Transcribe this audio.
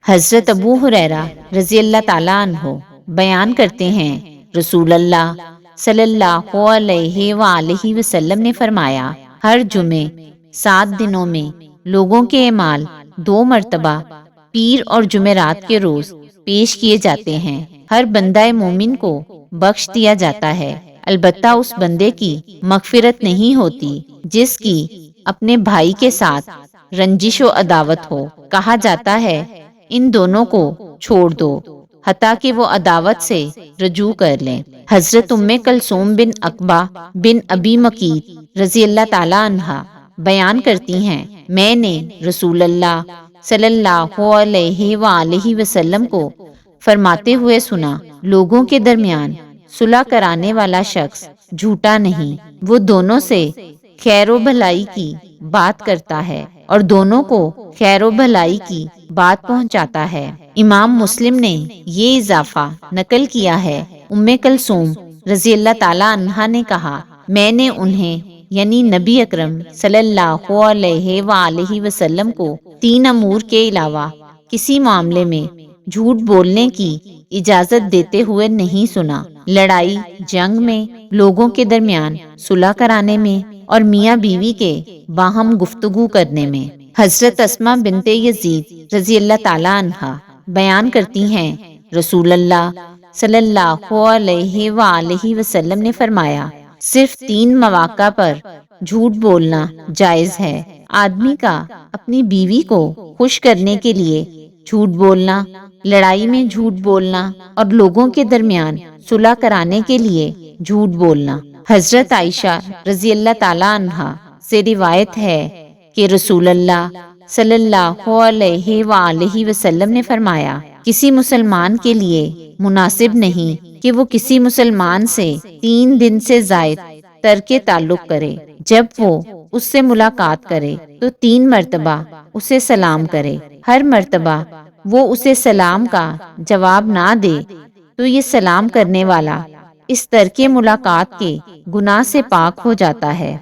حضرت ابو ہریرہ رضی اللہ تعالیٰ عنہ بیان کرتے ہیں، رسول اللہ صلی اللہ علیہ وآلہ وسلم نے فرمایا، ہر جمعے 7 دنوں میں لوگوں کے اعمال 2 مرتبہ پیر اور جمعرات کے روز پیش کیے جاتے ہیں۔ ہر بندہ مومن کو بخش دیا جاتا ہے، البتہ اس بندے کی مغفرت نہیں ہوتی جس کی اپنے بھائی کے ساتھ رنجش و عداوت ہو۔ کہا جاتا ہے ان دونوں کو چھوڑ دو حتیٰ کہ وہ عداوت سے رجوع کر لیں۔ حضرت ام کلثوم بن عقبہ بن ابی مقیت رضی اللہ تعالیٰ عنہا بیان کرتی ہیں، میں نے رسول اللہ صلی اللہ علیہ وآلہ وسلم کو فرماتے ہوئے سنا، لوگوں کے درمیان صلح کرانے والا شخص جھوٹا نہیں، وہ دونوں سے خیر و بھلائی کی بات کرتا ہے اور دونوں کو خیر و بھلائی کی بات پہنچاتا ہے۔ امام مسلم نے یہ اضافہ نقل کیا ہے، ام کلثوم رضی اللہ تعالیٰ عنہا نے کہا، میں نے انہیں یعنی نبی اکرم صلی اللہ علیہ وآلہ وسلم کو 3 امور کے علاوہ کسی معاملے میں جھوٹ بولنے کی اجازت دیتے ہوئے نہیں سنا، لڑائی جنگ میں، لوگوں کے درمیان صلح کرانے میں اور میاں بیوی کے باہم گفتگو کرنے میں۔ حضرت اسماء بنت یزید رضی اللہ تعالیٰ عنہا بیان کرتی ہیں، رسول اللہ صلی اللہ علیہ وآلہ وسلم نے فرمایا، صرف 3 مواقع پر جھوٹ بولنا جائز ہے، آدمی کا اپنی بیوی کو خوش کرنے کے لیے جھوٹ بولنا، لڑائی میں جھوٹ بولنا اور لوگوں کے درمیان صلح کرانے کے لیے جھوٹ بولنا۔ حضرت عائشہ رضی اللہ تعالیٰ عنہا سے روایت ہے کہ رسول اللہ صلی اللہ علیہ وآلہ وسلم نے فرمایا، کسی مسلمان کے لیے مناسب نہیں کہ وہ کسی مسلمان سے 3 دن سے زائد ترک تعلق کرے۔ جب وہ اس سے ملاقات کرے تو 3 مرتبہ اسے سلام کرے، ہر مرتبہ وہ اسے سلام کا جواب نہ دے تو یہ سلام کرنے والا اس ترک ملاقات کے گناہ سے پاک ہو جاتا ہے۔